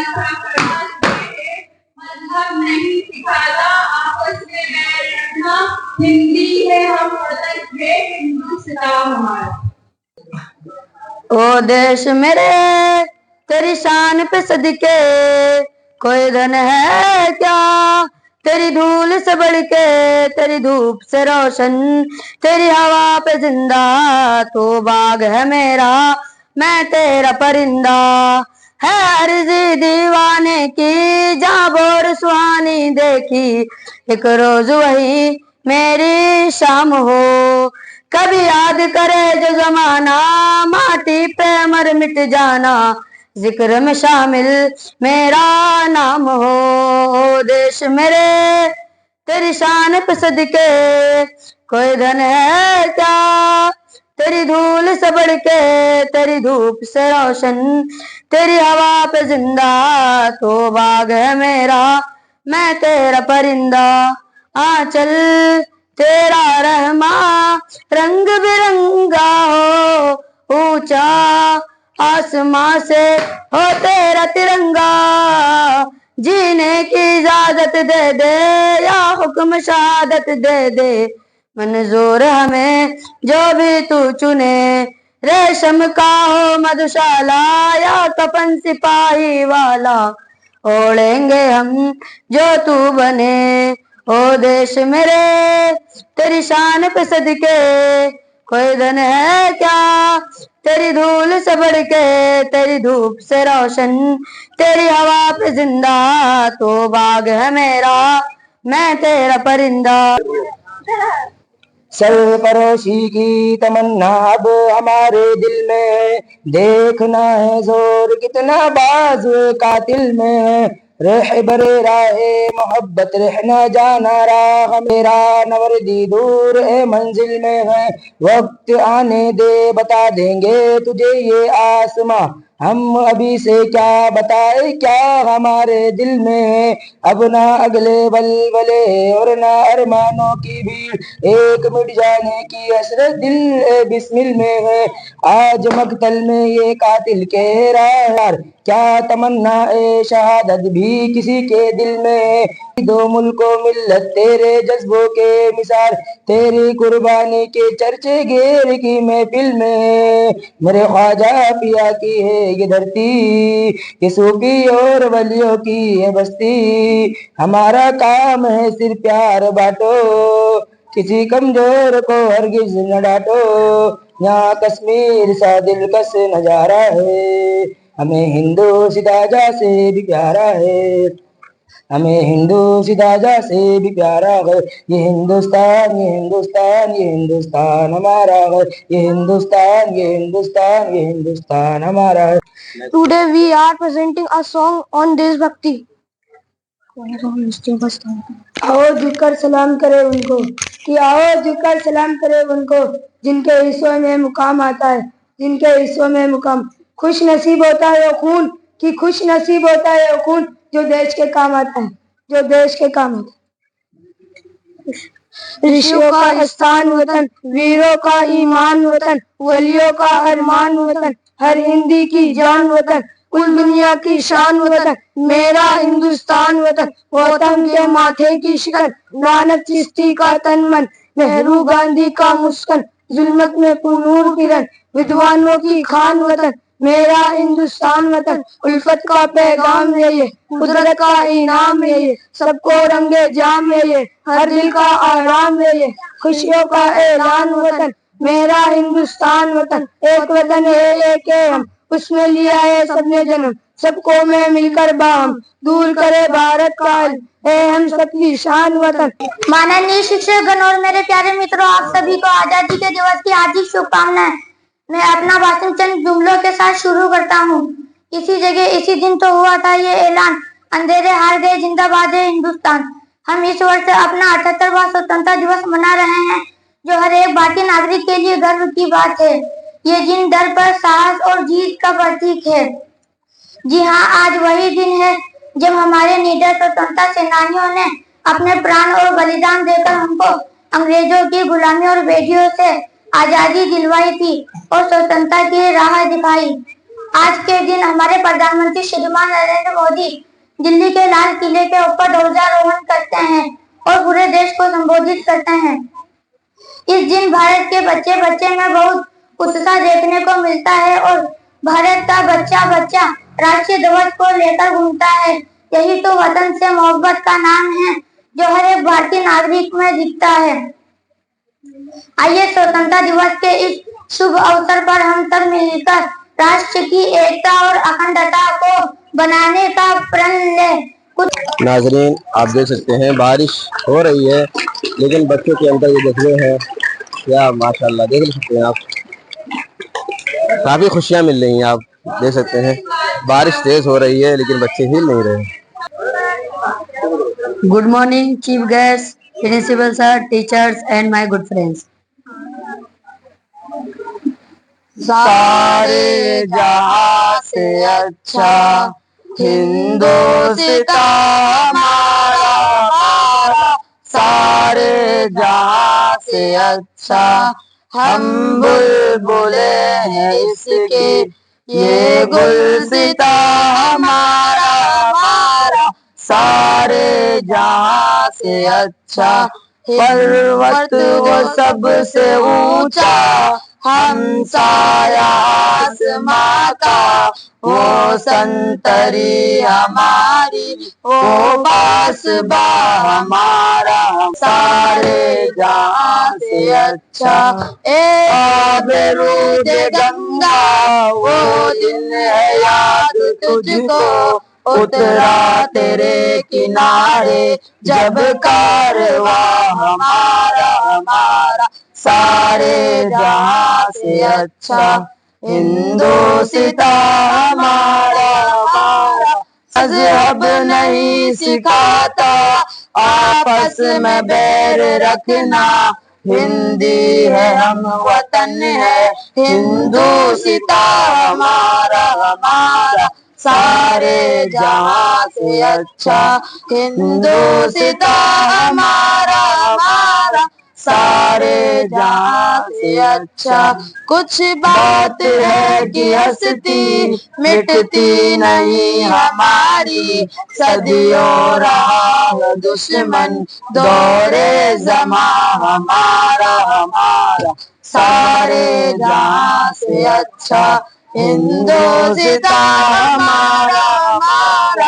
नफरत करना चाहिए। मजहब नहीं सिखाता आपस में बैर रखना, हिंदी है हम वतन है हिंदुस्तान हमारा। ओ देश मेरे तेरी शान पे सदके कोई धन है क्या, तेरी धूल से बढ़ के तेरी धूप से रोशन, तेरी हवा पे जिंदा तू बाग है मेरा, मैं तेरा परिंदा। है अर्जी दीवाने की जहाँ बोर सुहानी देखी, एक रोज वही मेरी शाम हो। कभी याद करे जो जमाना माटी पे मर मिट जाना, जिक्र में शामिल मेरा नाम हो। देश मेरे तेरी शान पे सदके कोई धन है क्या, तेरी धूल से बढ़ के तेरी धूप से रोशन, तेरी हवा पे जिंदा तो बाग है मेरा, मैं तेरा परिंदा। आंचल तेरा रहमा रंग बिरंगा हो, ऊंचा आसमां से हो तेरा तिरंगा, जीने की इजाजत दे दे या हुक्म शहादत दे दे, मंजूर हमें जो भी तू चुने, रेशम का हो मधुशाला या कफन सिपाही वाला, ओढ़ेंगे हम जो तू बने। ओ देश मेरे तेरी शान पे सदके कोई धन है क्या, तेरी धूल से बढ़ के तेरी धूप से रोशन, तेरी हवा पे जिंदा तो बाग है मेरा, मैं तेरा परिंदा। सरफरोशी की तमन्ना अब हमारे दिल में है, देखना है जोर कितना बाज कातिल में है, रह बरे राहे मोहब्बत रहना जाना राह मेरा, नवरदी दूर है मंजिल में है, वक्त आने दे बता देंगे तुझे ये आसमां, हम अभी से क्या बताए क्या हमारे दिल में है, अब ना अगले बलबले और ना अरमानों की भीड़, एक मिट जाने की हसरत दिल बिस्मिल में है, आज मकतल में ये कातिल कह रहा है, क्या तमन्ना ए शहादत भी किसी के दिल में है, दो मुल्कों मिल्लत तेरे जज्बों के मिसाल, तेरी कुर्बानी के चर्चे घेर की महफिल में, मेरे ख्वाजा पिया की है ये धरती, ये सूफी और वलियों की है बस्ती, हमारा काम है सिर्फ प्यार बांटो, किसी कमजोर को हरगिज न डांटो, यहाँ कश्मीर सा दिलकश नजारा है, हमें हिंदू सिताजा से भी प्यारा है, हमें हिंदू सिताजा से भी प्यारा है, ये हिंदुस्तान ये हिंदुस्तान ये हिंदुस्तान हमारा है, ये हिंदुस्तान ये हिंदुस्तान ये हिंदुस्तान हमारा है। Today we are presenting a song on देशभक्ति। आओ झुककर सलाम करे उनको, कि आओ झुककर सलाम करे उनको, जिनके हिस्सों में मुकाम आता है, जिनके हिस्सों में मुकाम, खुश नसीब होता है वो खून, कि खुश नसीब होता है वो खून जो देश के काम आता है, जो देश के काम आता है। ऋषियों का स्थान वतन, वीरों का ईमान वतन, वलियों का अरमान वतन, हर हिंदी की जान वतन, कुल दुनिया की शान वतन, मेरा हिंदुस्तान वतन, वतन के माथे की शिकन, नानक चिश्ती का तन मन, नेहरू गांधी का मुस्कान, जुल्मत में पुनूर किरण, विद्वानों की खान वतन, मेरा हिंदुस्तान वतन, उल्फत का पैगाम है ये, कुदरत का इनाम है ये, सबको रंगे जाम है ये, हर दिल का आराम है ये, खुशियों का ऐलान वतन, मेरा हिंदुस्तान वतन, एक वतन है एक है हम, उसमें लिया है सबने जन्म, सबको में मिलकर बाम, दूर करे भारत काल, है हम सबकी शान वतन। माननीय शिक्षकगण और मेरे प्यारे मित्रों, आप सभी को आजादी के दिवस की हार्दिक शुभकामनाएं। मैं अपना भाषण चंद जुमलों के साथ शुरू करता हूँ। इसी जगह इसी दिन तो हुआ था ये ऐलान, अंधेरे हार गए जिंदाबाद है हिंदुस्तान। हम इस वर्ष अपना 78वां स्वतंत्रता दिवस मना रहे हैं, जो हर एक भारतीय नागरिक के लिए गर्व की बात है। ये दिन डर पर साहस और जीत का प्रतीक है। जी हाँ, आज वही दिन है जब हमारे निडर स्वतंत्रता सेनानियों ने अपने प्राण और बलिदान देकर हमको अंग्रेजों की गुलामी और बेड़ियों से आजादी दिलवाई थी और स्वतंत्रता की राह दिखाई। आज के दिन हमारे प्रधानमंत्री श्रीमान नरेंद्र मोदी दिल्ली के लाल किले के ऊपर ध्वजारोहण करते हैं और पूरे देश को संबोधित करते हैं। इस दिन भारत के बच्चे बच्चे में बहुत उत्साह देखने को मिलता है और भारत का बच्चा बच्चा राष्ट्रीय ध्वज को लेकर घूमता है। यही तो वतन से मोहब्बत का नाम है जो हर एक भारतीय नागरिक में दिखता है। आइए स्वतंत्रता दिवस के इस शुभ अवसर पर हम सब मिलकर राष्ट्र की एकता और अखंडता को बनाने का प्रण लें। नाजरीन, आप देख सकते हैं बारिश हो रही है, लेकिन बच्चों के अंदर ये जज्बे हैं क्या, माशाल्लाह देख सकते हैं आप, काफी खुशियां मिल रही हैं। आप देख सकते हैं बारिश तेज हो रही है लेकिन बच्चे हिल नहीं रहे। Good morning chief guest, principal sir, teachers and my good friends. सारे जहां से अच्छा हिंदुस्तान हमारा, सारे जहां से अच्छा हम बुलबुले हैं इसके, ये गुलसिता हमारा हमारा, सारे जहां से अच्छा पर्वत वो सबसे ऊंचा, हम साया आसमां का, वो संतरी हमारी, वो बासबा हमारा, सारे जहां से अच्छा आबरूद गंगा, वो दिन है याद तुझको, उतरा तेरे किनारे जब कारवा हमारा हमारा, सारे जहां से अच्छा हिंदुस्तान हमारा हमारा। मज़हब नहीं सिखाता आपस में बैर रखना, हिंदी है हम वतन है हिंदुस्तान हमारा हमारा, सारे जहां से अच्छा हिंदुस्तान हमारा हमारा, सारे जहां से अच्छा। कुछ बात है कि हंसती मिटती नहीं हमारी, सदियों रहा है दुश्मन दौरे ज़मा हमारा हमारा, सारे जहां से अच्छा हिंदुस्तान हमारा हमारा।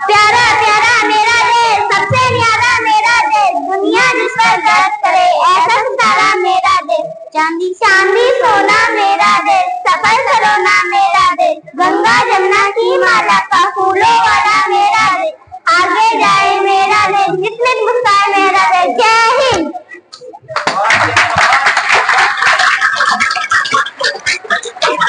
प्यारा प्यारा मेरा देश, सबसे न्यारा मेरा देश, दुनिया जिस पर गर्व करे ऐसा सितारा मेरा देश, चांदी चांदी सोना मेरा देश, सफर सरोना मेरा देश, गंगा जमुना की माला का फूलों वाला मेरा देश, आगे जाए मेरा देश, जिसमें मुस्काए मेरा देश। जय हिंद।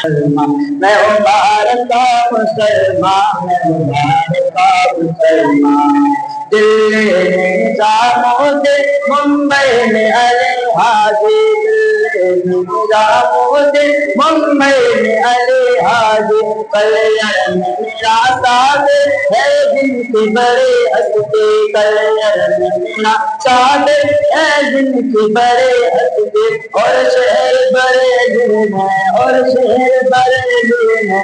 मैं हूँ भारत का मुसलमान, मैं हूँ भारत का मुसलमान, दिल्ली में निजामुद्दीन, मुंबई में अली हाजी, दिल्ली में निजामुद्दीन, मुंबई में अली हाजी, कल्याण में मेरा साथ है जिनके बड़े हस्ती, कल्याण में मेरा साथ है जिनके बड़े हस्ती, और शहर बड़े दिन है और शहर बड़े दिन है,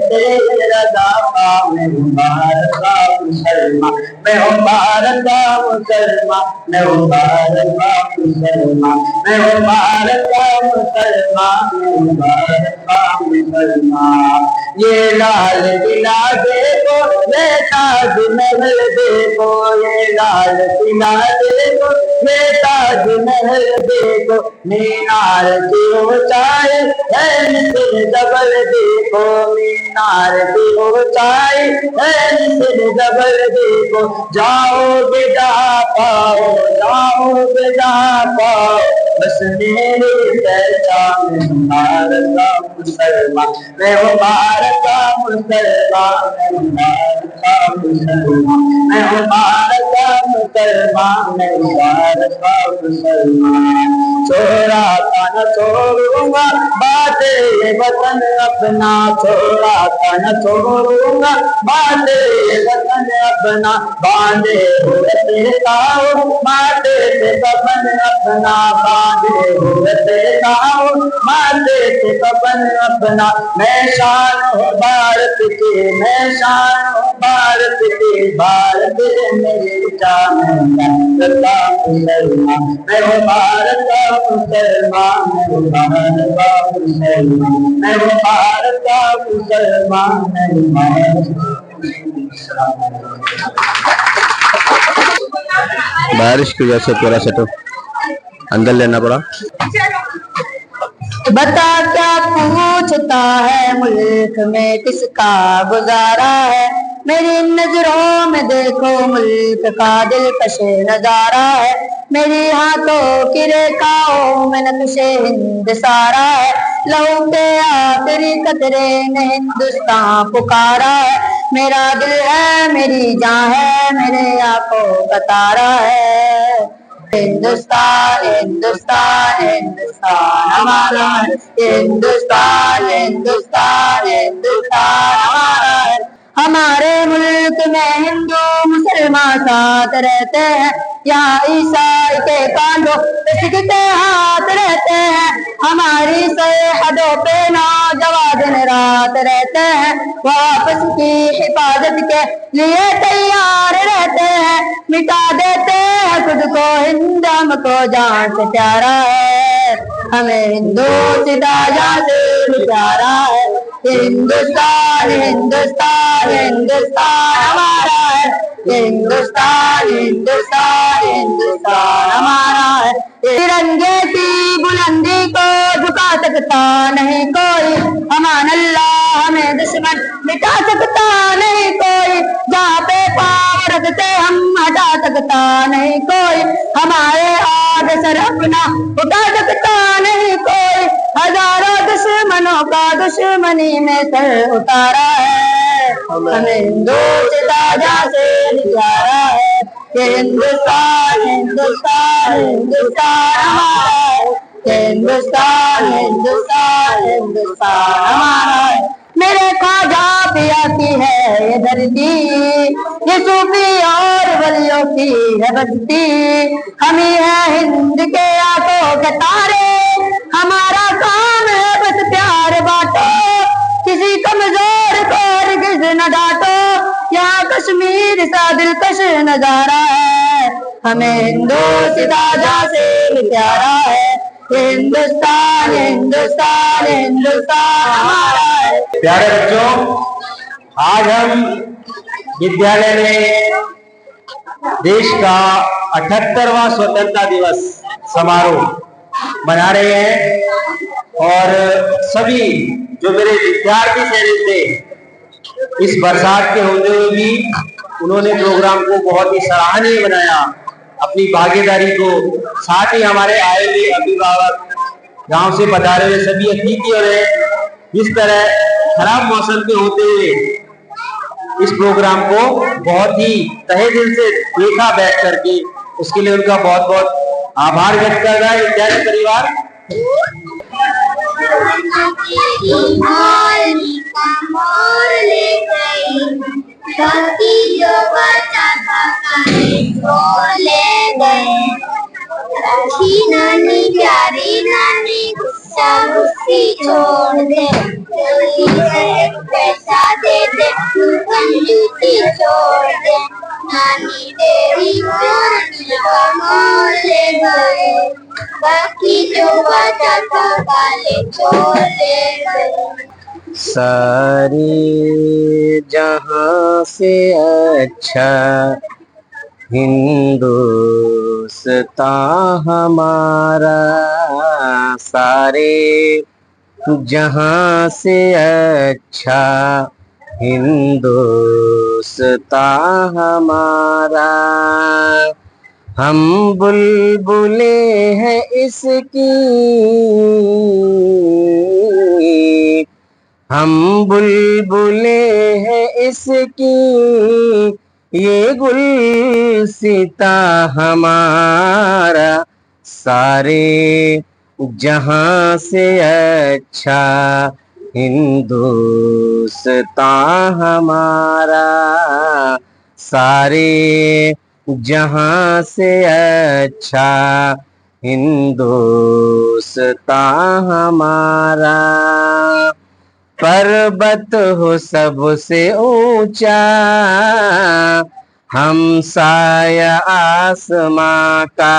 तेरे रज़ा का मैं हूँ भारत का मुसलमान, मैं हूँ भारत का मुसलमान, मैं हूँ भारत का मुसलमान, मैं हूँ भारत का मुसलमान, मैं हूँ भारत का मुसलमान। ये लाल किला देखो, ये ताजमहल देखो, ये लाल किला देखो, ये ताजमहल देखो, मीनार की ऊंचाई है मिस्र जबल देखो, मीनार की ऊंचाई है मिस्र जबल देखो, जाओगे जहाँ पाओ, जाओगे जहाँ पाओ, बस मेरी पहचान भारत का मुसलमान, मैं हूँ भारत का मुसलमान, मैं हूँ भारत का मुसलमान, मैं हूँ भारत का मुसलमान, मैं भारत का मुसलमान। छोड़ा था न छोड़ूंगा बाते ये वतन अपना, छोड़ा था न छोड़ूंगा बाते ये वतन अपना। बांधे हुए देखाओ माथे से कफन अपना, बांधे हुए देखाओ माथे से कफन अपना। मैं शान हूँ भारत की, मैं शान हूँ भारत की, भारत है मेरी जान, भारत का मुसलमान। मैं हूँ भारत का मुसलमान, मैं हूँ भारत का मुसलमान, मैं हूँ भारत का मुसलमान, मैं हूँ भारत का मुसलमान। बारिश की वजह से थोड़ा सा तो अंदर लेना पड़ा। बता क्या पूछता है मुल्क में किसका गुजारा है, मेरी नजरों में देखो मुल्क का दिलकश नजारा है। मेरी हाथों की रेखाओं में नक्शे हिंद सारा है, लहू के आखिरी कतरे ने हिंदुस्तान पुकारा है। मेरा दिल है मेरी जान है, मेरे आंखों का तारा है। हिंदुस्तान हिंदुस्तान हिंदुस्तान हमारा है, हिंदुस्तान हिंदुस्तान हिंदुस्तान हमारा है। हमारे मुल्क में हिंदू मुसलमान साथ रहते हैं, यहाँ ईसाई के कांधों पे सिख के हाथ रहते हैं। हमारी सरहदों पे नौजवान दिन रात रहते हैं, वो आपस की हिफाजत के लिए तैयार रहते हैं। मिटा देते हैं खुद को हिंद हमको जान से प्यारा है, हमें हिंदू सीधा जान से प्यारा है। हिंदुस्तान हिंदुस्तान हिंदुस्तान हमारा है, हिंदुस्तान हिंदुस्तान हिंदुस्तान हमारा है। तिरंगे की बुलंदी को झुका सकता नहीं कोई, अमान अल्लाह हमें दुश्मन मिटा सकता नहीं कोई। जहाँ पे पाँव रखते हम हटा सकता नहीं कोई, हमारे आग सर अपना उठा सकता नहीं कोई। हजारों दुश्मनों का दुश्मनी में सर उतारा है, हमें हिंदू सिताजा से प्यारा है। ये हिंदुस्तान हिंदुस्तान हिंदुस्तान हमारा है, हिंदुस्तान हिंदुस्तान हिंदुस्तान हमारा है। मेरे ख्वाजा पिया की है ये धरती, ये सूफी और वलियों की है बस्ती। हम ही है हिंद के आंखों के तारे, हमारा काम है बस प्यार बांटो, किसी कमजोर को हरगिज़ न डांटो। यहाँ कश्मीर सा दिलकश नजारा है, हमें हिंदू सिताजा से प्यारा है। हिंदुस्तान हिंदुस्तान हिंदुस्तान हमारा है। प्यारे बच्चों, आज हम विद्यालय में देश का 78वां स्वतंत्रता दिवस समारोह मना रहे हैं और सभी जो मेरे विद्यार्थी सैनिक थे, इस बरसात के होते हुए भी उन्होंने प्रोग्राम को बहुत ही सराहनीय बनाया, अपनी भागीदारी को। साथ ही हमारे आए हुए अभिभावक, गांव से पधारे हुए सभी अतिथियों ने इस तरह खराब मौसम के होते हुए इस प्रोग्राम को बहुत ही तहे दिल से देखा बैठ करके, उसके लिए उनका बहुत बहुत आभार व्यक्त कर रहा है विद्यार्थी परिवार। अच्छी नानी प्यारी नानी गुस्सा गुस्सी छोड़ दे, जल्दी से पैसा दे दे, कंजूसी छोड़ दे। नानी तेरी मोल ले गए, बाकी जो बचा था काले छोड़ ले गए। सारे जहां से अच्छा हिंदुस्तान हमारा, सारे जहां से अच्छा हिंदुस्तान हमारा। हम बुलबुले हैं इसकी, हम बुलबुले हैं इसकी, ये गुलसिता हमारा सारे जहां से अच्छा हिंदुस्तान हमारा सारे जहां से अच्छा हिंदुस्तान हमारा पर्वत हो सबसे ऊंचा हमसाया आसमां का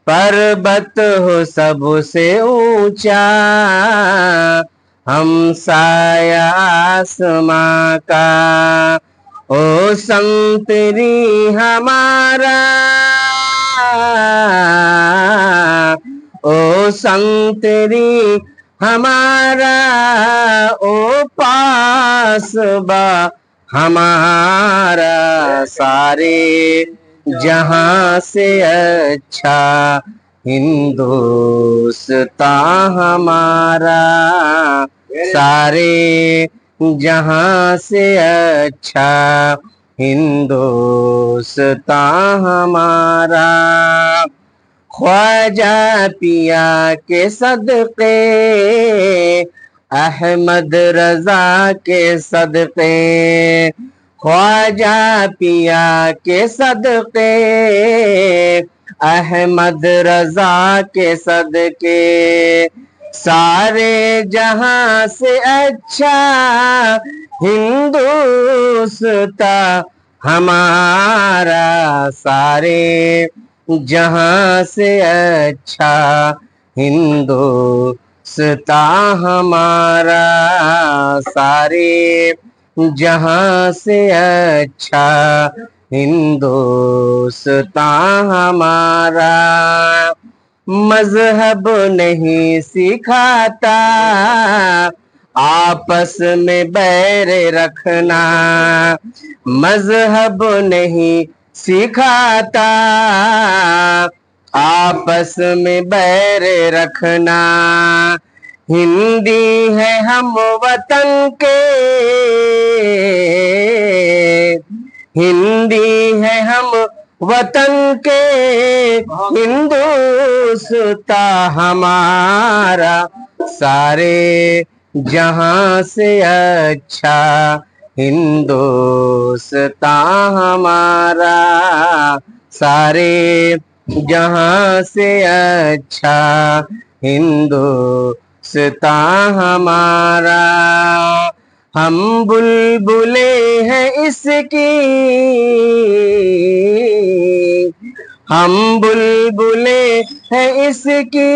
पर्वत हो सबसे ऊंचा हमसाया आसमां का ओ संतरी हमारा ओ संतरी हमारा ओ पासबा हमारा सारे जहां से अच्छा हिंदुस्तान हमारा सारे जहां से अच्छा हिंदुस्तान हमारा ख्वाजा पिया के सदक़े अहमद रजा के सदक़े ख्वाजा पिया के सदक़े अहमद रजा के सदक़े सारे जहां से अच्छा हिंदुस्तान हमारा सारे जहां से अच्छा हिंदुस्तान हमारा सारे जहां से अच्छा हिंदुस्तान हमारा मजहब नहीं सिखाता आपस में बैर रखना मजहब नहीं सिखाता आपस में बैर रखना हिंदी है हम वतन के हिंदी है हम वतन के हिंदुस्तान हमारा सारे जहां से अच्छा हिंदुस्तान हमारा सारे जहां से अच्छा हिंदुस्तान हमारा हम बुलबुले हैं इसकी हम बुलबुले हैं इसकी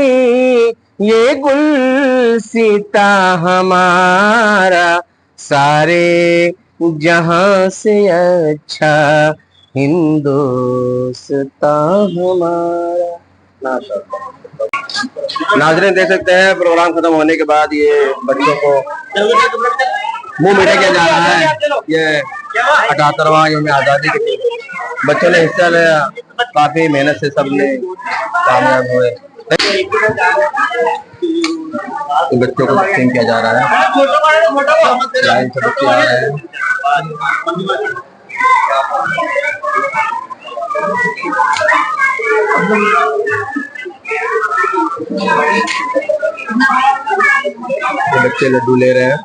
ये गुलसिता हमारा सारे जहां से अच्छा हिंदुस्तान हमारा। नाज़रीन देख सकते हैं प्रोग्राम खत्म होने के बाद ये बच्चों को मुंह मीठा किया जा रहा है। ये 78वां यौम आज़ादी के बच्चों ने हिस्सा लिया, काफी मेहनत से सबने कामयाब हुए। बच्चों को ट्रेन किया जा रहा है, लाइन से बच्चे आ रहे हैं। बच्चे लड्डू ले रहे हैं।